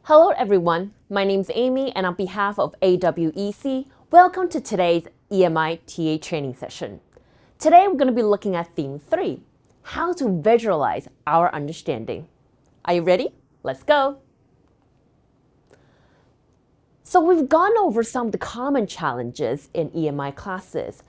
Hello everyone, my name's Amy and on behalf of AWEC, welcome to today's EMI TA training session. Today we're going to be looking at theme 3, how to visualize our understanding. Are you ready? Let's go! So we've gone over some of the common challenges in EMI classes,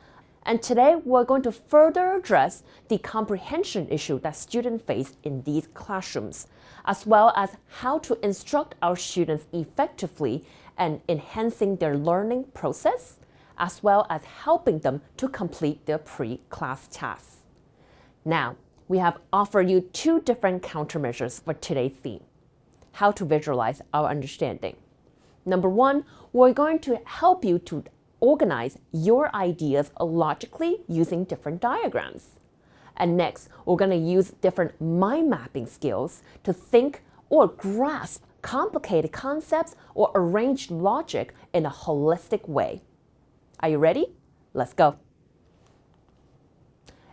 and today we're going to further address the comprehension issue that students face in these classrooms, as well as how to instruct our students effectively and enhancing their learning process, as well as helping them to complete their pre-class tasks. Now, we have offered you two different countermeasures for today's theme, how to visualize our understanding. Number one, we're going to help you to organize your ideas logically using different diagrams. And next, we're going to use different mind mapping skills to think or grasp complicated concepts or arrange logic in a holistic way. Are you ready? Let's go.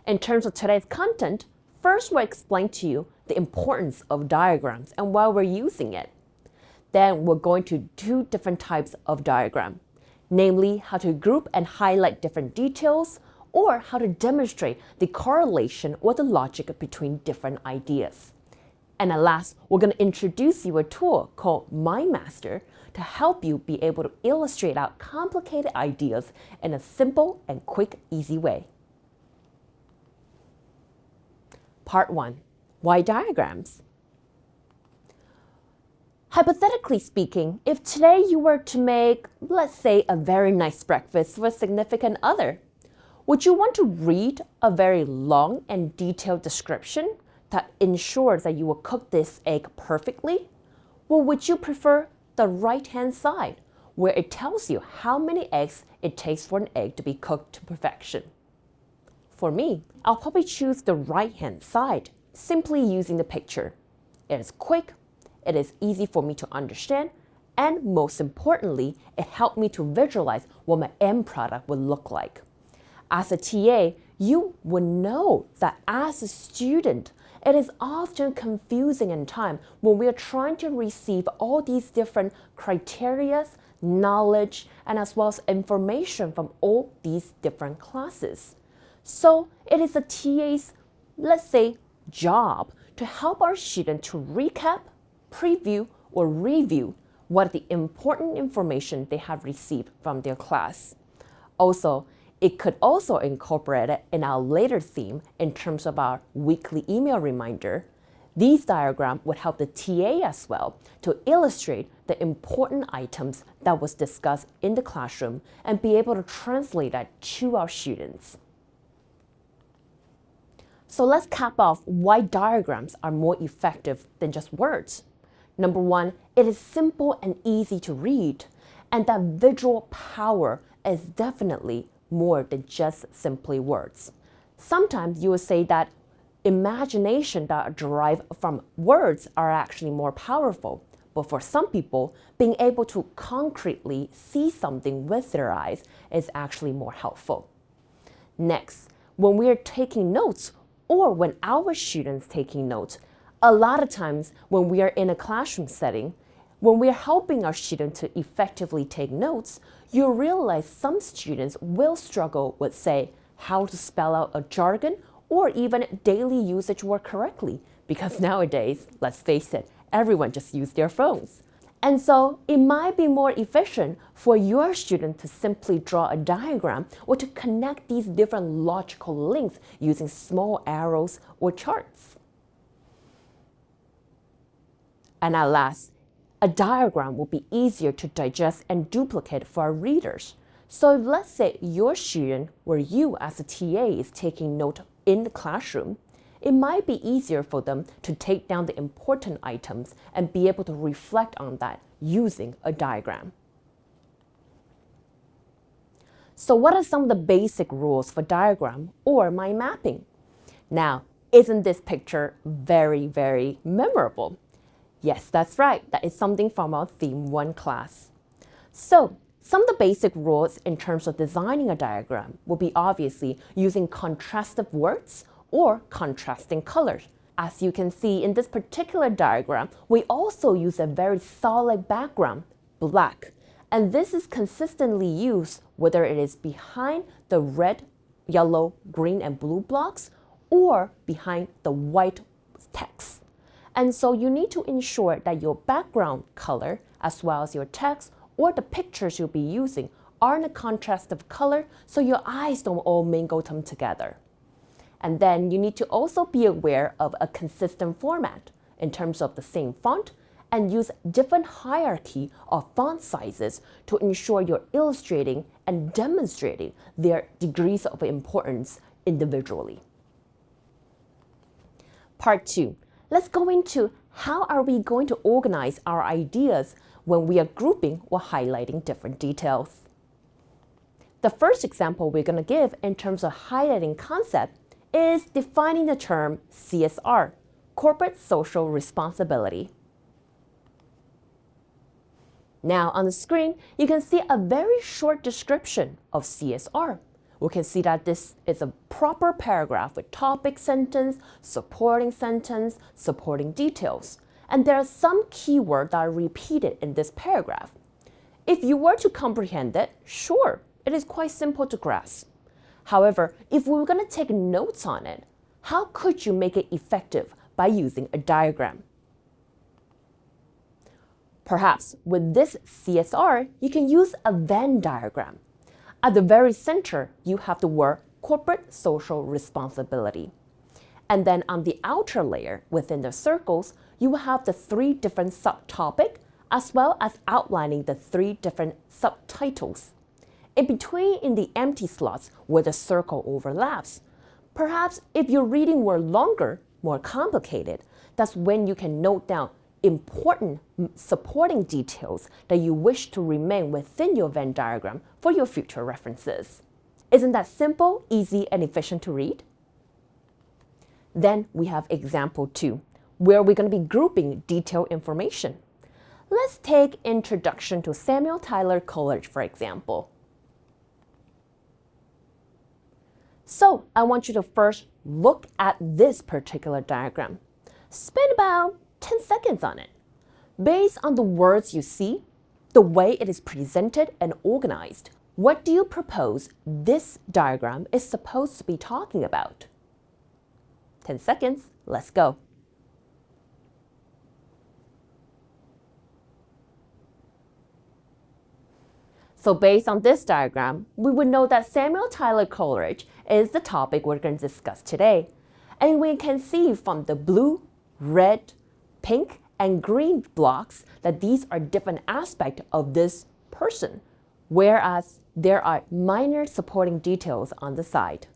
In terms of today's content, first we'll explain to you the importance of diagrams and why we're using it. Then we're going to do different types of diagram, namely how to group and highlight different details, or how to demonstrate the correlation or the logic between different ideas. And at last, we're going to introduce you a tool called MindMaster to help you be able to illustrate out complicated ideas in a simple and quick, easy way. Part 1. Why diagrams? Hypothetically speaking, if today you were to make, let's say, a very nice breakfast for a significant other, would you want to read a very long and detailed description that ensures that you will cook this egg perfectly? Or would you prefer the right-hand side, where it tells you how many eggs it takes for an egg to be cooked to perfection? For me, I'll probably choose the right-hand side, simply using the picture. It is quick, it is easy for me to understand, and most importantly, it helped me to visualize what my end product would look like. As a TA, you would know that as a student, it is often confusing in time when we are trying to receive all these different criteria, knowledge, and as well as information from all these different classes. So it is a TA's, let's say, job to help our students to recap, preview, or review what the important information they have received from their class. Also, it could also incorporate it in our later theme in terms of our weekly email reminder. These diagrams would help the TA as well to illustrate the important items that was discussed in the classroom and be able to translate that to our students. So let's cap off why diagrams are more effective than just words. Number one, it is simple and easy to read, and that visual power is definitely more than just simply words. Sometimes you will say that imagination that are derived from words are actually more powerful. But for some people, being able to concretely see something with their eyes is actually more helpful. Next, when we are taking notes or when our students taking notes, a lot of times when we are in a classroom setting, when we are helping our students to effectively take notes, you'll realize some students will struggle with, say, how to spell out a jargon or even daily usage word correctly, because nowadays, let's face it, everyone just uses their phones. And so it might be more efficient for your student to simply draw a diagram or to connect these different logical links using small arrows or charts. And at last, a diagram will be easier to digest and duplicate for our readers. So if let's say your student or you as a TA is taking note in the classroom, it might be easier for them to take down the important items and be able to reflect on that using a diagram. So what are some of the basic rules for diagram or mind mapping? Now, isn't this picture very, very memorable? Yes, that's right. That is something from our Theme 1 class. So, some of the basic rules in terms of designing a diagram will be obviously using contrastive words or contrasting colors. As you can see in this particular diagram, we also use a very solid background, black. And this is consistently used whether it is behind the red, yellow, green, and blue blocks or behind the white text. And so you need to ensure that your background color, as well as your text or the pictures you'll be using, are in a contrast of color so your eyes don't all mingle them together. And then you need to also be aware of a consistent format in terms of the same font and use different hierarchy of font sizes to ensure you're illustrating and demonstrating their degrees of importance individually. Part 2. Let's go into how are we going to organize our ideas when we are grouping or highlighting different details. The first example we're going to give in terms of highlighting concept is defining the term CSR, Corporate Social Responsibility. Now on the screen, you can see a very short description of CSR. We can see that this is a proper paragraph with topic sentence, supporting details. And there are some keywords that are repeated in this paragraph. If you were to comprehend it, sure, it is quite simple to grasp. However, if we were going to take notes on it, how could you make it effective by using a diagram? Perhaps with this CSR, you can use a Venn diagram. At the very center, you have the word corporate social responsibility. And then on the outer layer, within the circles, you will have the 3 different subtopics, as well as outlining the 3 different subtitles. In between, in the empty slots where the circle overlaps, perhaps if your reading were longer, more complicated, that's when you can note down important supporting details that you wish to remain within your Venn diagram for your future references. Isn't that simple, easy, and efficient to read? Then we have example 2, where we're going to be grouping detailed information. Let's take Introduction to Samuel Tyler Coleridge, for example. So I want you to first look at this particular diagram. Spend about 10 seconds on it. Based on the words you see, the way it is presented and organized, what do you propose this diagram is supposed to be talking about? 10 seconds, let's go. So based on this diagram, we would know that Samuel Tyler Coleridge is the topic we're going to discuss today. And we can see from the blue, red, pink, and green blocks that these are different aspects of this person, whereas there are minor supporting details on the side.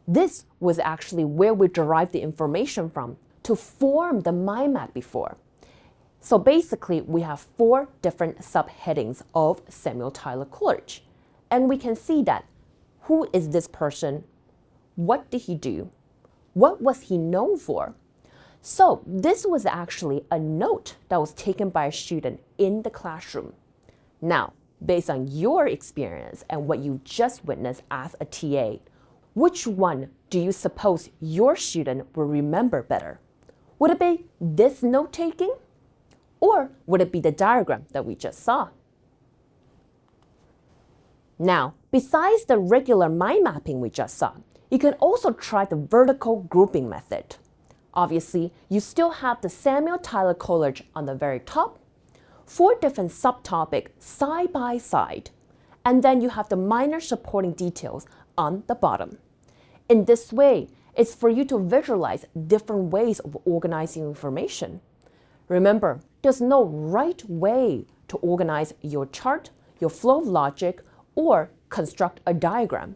This was actually where we derived the information from to form the mind map before. So basically, we have 4 different subheadings of Samuel Tyler Coleridge. And we can see that who is this person? What did he do? What was he known for? So this was actually a note that was taken by a student in the classroom. Now, based on your experience and what you just witnessed as a TA, which one do you suppose your student will remember better? Would it be this note-taking? Or would it be the diagram that we just saw? Now, besides the regular mind mapping we just saw, you can also try the vertical grouping method. Obviously, you still have the Samuel Tyler Coleridge on the very top, 4 different subtopics side by side, and then you have the minor supporting details on the bottom. In this way, it's for you to visualize different ways of organizing information. Remember, there's no right way to organize your chart, your flow of logic, or construct a diagram,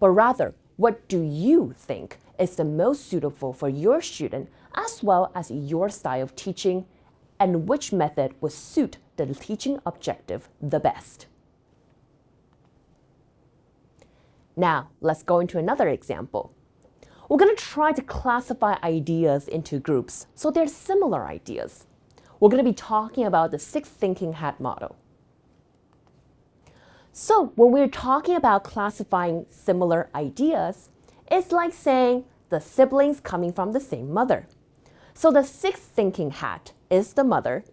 but rather, what do you think is the most suitable for your student as well as your style of teaching, and which method will suit the teaching objective the best? Now, let's go into another example. We're going to try to classify ideas into groups so they're similar ideas. We're going to be talking about the 6 thinking hat model. So when we're talking about classifying similar ideas, it's like saying the siblings coming from the same mother. So the sixth thinking hat is the mother,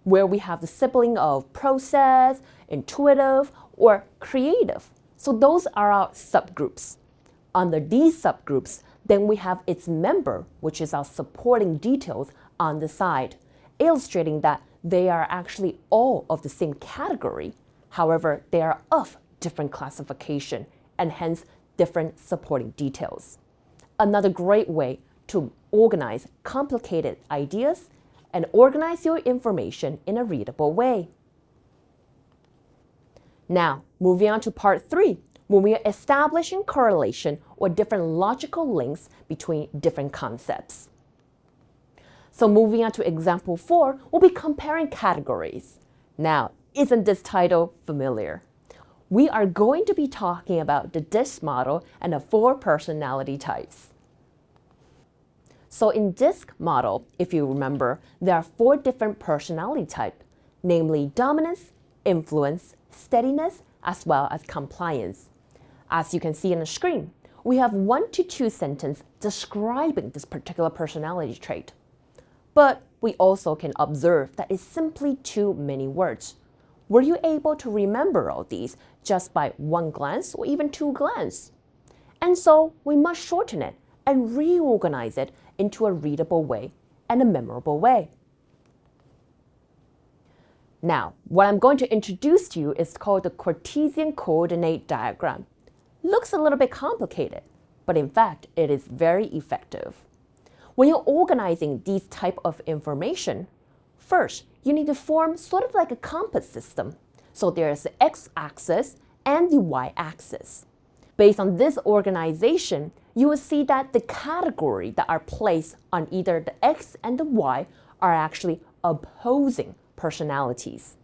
where we have the sibling of process, intuitive, or creative. So those are our subgroups. Under these subgroups, then we have its member, which is our supporting details on the side, illustrating that they are actually all of the same category. However, they are of different classification and hence different supporting details. Another great way to organize complicated ideas and organize your information in a readable way. Now, moving on to part 3, when we are establishing correlation or different logical links between different concepts. So moving on to example 4, we'll be comparing categories. Now, isn't this title familiar? We are going to be talking about the DISC model and the 4 personality types. So in DISC model, if you remember, there are 4 different personality types, namely dominance, influence, steadiness, as well as compliance. As you can see on the screen, we have 1 to 2 sentences describing this particular personality trait. But we also can observe that it's simply too many words. Were you able to remember all these just by 1 glance or even 2 glances? And so we must shorten it and reorganize it into a readable way and a memorable way. Now, what I'm going to introduce to you is called the Cartesian coordinate diagram. Looks a little bit complicated, but in fact, it is very effective. When you're organizing these type of information, first, you need to form sort of like a compass system. So there's the x-axis and the y-axis. Based on this organization, you will see that the categories that are placed on either the x and the y are actually opposing personalities.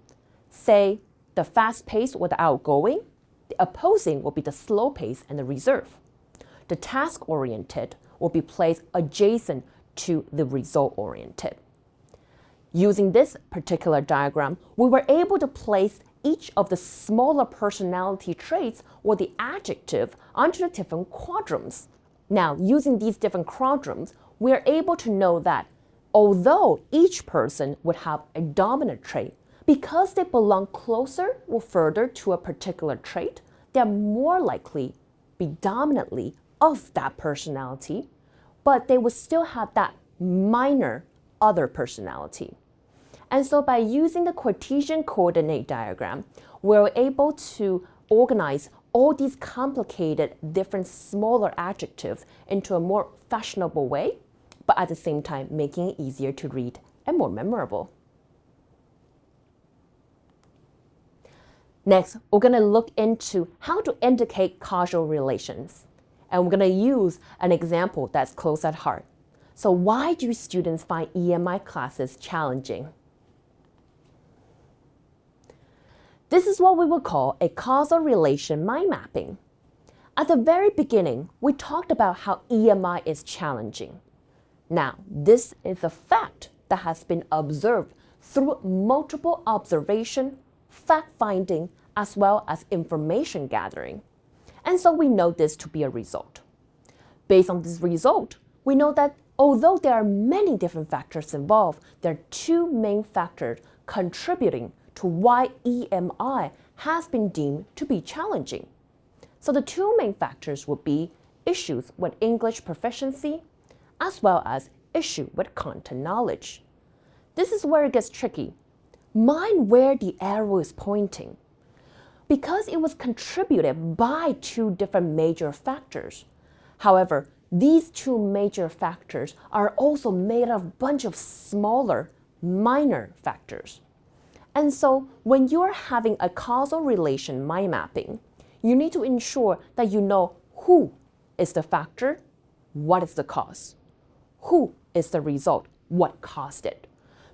Say, the fast pace or the outgoing, the opposing will be the slow pace and the reserve. The task-oriented will be placed adjacent to the result-oriented. Using this particular diagram, we were able to place each of the smaller personality traits or the adjective onto the different quadrants. Now, using these different quadrants, we are able to know that although each person would have a dominant trait, because they belong closer or further to a particular trait, they're more likely be dominantly of that personality, but they will still have that minor other personality. And so by using the Cartesian coordinate diagram, we're able to organize all these complicated different smaller adjectives into a more fashionable way, but at the same time making it easier to read and more memorable. Next, we're going to look into how to indicate causal relations. And we're going to use an example that's close at heart. So why do students find EMI classes challenging? This is what we would call a causal relation mind mapping. At the very beginning, we talked about how EMI is challenging. Now, this is a fact that has been observed through multiple observation, fact-finding, as well as information gathering. And so we know this to be a result. Based on this result, we know that although there are many different factors involved, there are 2 main factors contributing to why EMI has been deemed to be challenging. So the 2 main factors would be issues with English proficiency, as well as issue with content knowledge. This is where it gets tricky. Mind where the arrow is pointing. Because it was contributed by 2 different major factors. However, these 2 major factors are also made of a bunch of smaller, minor factors. And so when you're having a causal relation mind mapping, you need to ensure that you know who is the factor, what is the cause. Who is the result, what caused it.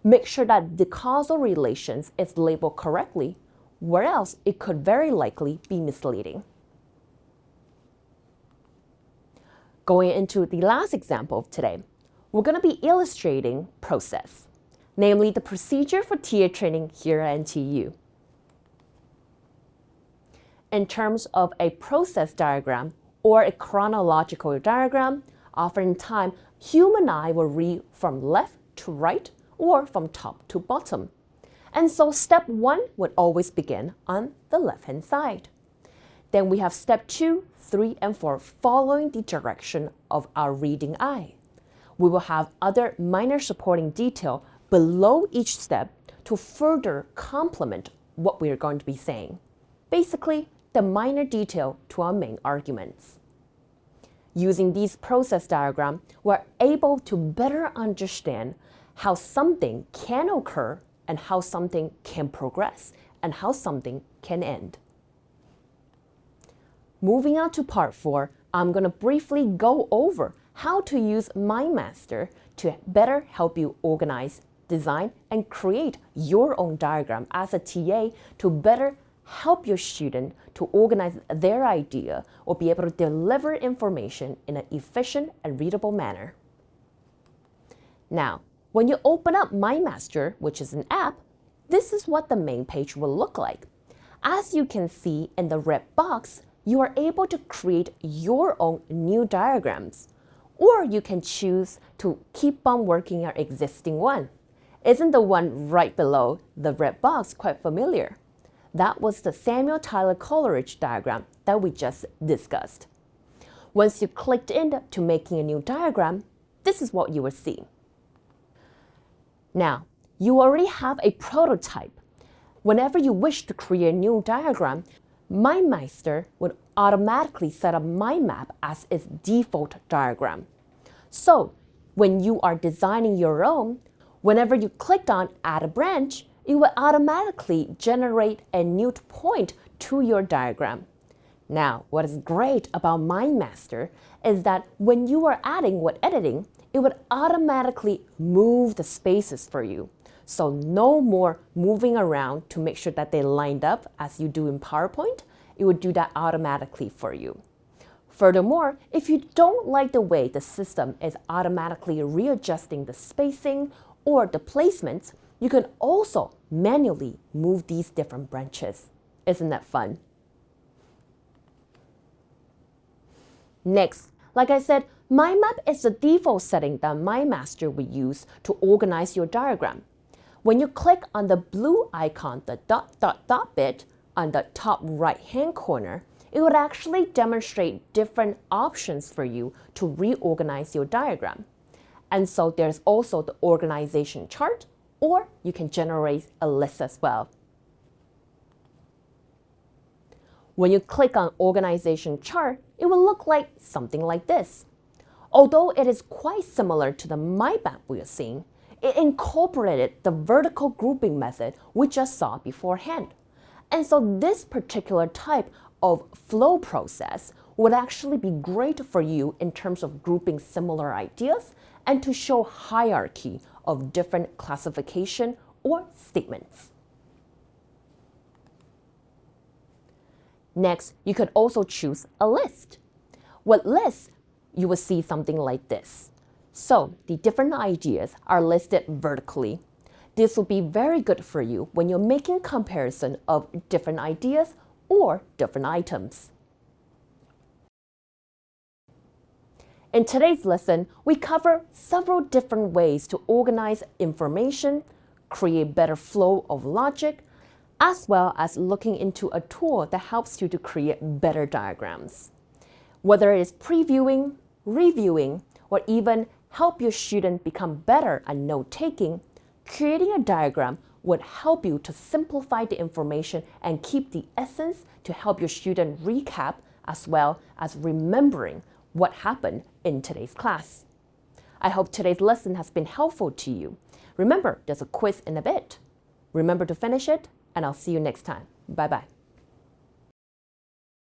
Make sure that the causal relations is labeled correctly, where else it could very likely be misleading. Going into the last example of today, we're going to be illustrating process, namely the procedure for TA training here at NTU. In terms of a process diagram or a chronological diagram, Oftentimes, human eye will read from left to right or from top to bottom. And so step 1 would always begin on the left-hand side. Then we have step 2, 3, and 4 following the direction of our reading eye. We will have other minor supporting detail below each step to further complement what we are going to be saying. Basically, the minor detail to our main arguments. Using these process diagrams, we're able to better understand how something can occur and how something can progress and how something can end. Moving on to part 4, I'm going to briefly go over how to use MindMaster to better help you organize, design, and create your own diagram as a TA to better help your student to organize their idea or be able to deliver information in an efficient and readable manner. Now, when you open up MindMaster, which is an app, this is what the main page will look like. As you can see in the red box, you are able to create your own new diagrams, or you can choose to keep on working your existing one. Isn't the one right below the red box quite familiar? That was the Samuel Tyler Coleridge diagram that we just discussed. Once you clicked into making a new diagram, this is what you will see. Now, you already have a prototype. Whenever you wish to create a new diagram, MindMaster would automatically set up mind map as its default diagram. So, when you are designing your own, whenever you click on Add a Branch, it will automatically generate a new point to your diagram. Now, what is great about MindMaster is that when you are adding or editing, it would automatically move the spaces for you. So no more moving around to make sure that they lined up as you do in PowerPoint. It would do that automatically for you. Furthermore, if you don't like the way the system is automatically readjusting the spacing or the placements, you can also manually move these different branches. Isn't that fun? Next, like I said, Mind Map is the default setting that MindMaster will use to organize your diagram. When you click on the blue icon, the ... bit on the top right-hand corner, it would actually demonstrate different options for you to reorganize your diagram. And so there's also the organization chart, or you can generate a list as well. When you click on organization chart, it will look like something like this. Although it is quite similar to the mind map we are seeing, it incorporated the vertical grouping method we just saw beforehand. And so this particular type of flow process would actually be great for you in terms of grouping similar ideas and to show hierarchy of different classification or statements. Next, you could also choose a list. With lists, you will see something like this. So the different ideas are listed vertically. This will be very good for you when you're making comparison of different ideas or different items. In today's lesson, we cover several different ways to organize information, create better flow of logic, as well as looking into a tool that helps you to create better diagrams. Whether it is previewing, reviewing, or even help your student become better at note-taking, creating a diagram would help you to simplify the information and keep the essence to help your student recap as well as remembering what happened in today's class. I hope today's lesson has been helpful to you. Remember, there's a quiz in a bit. Remember to finish it, and I'll see you next time. Bye-bye.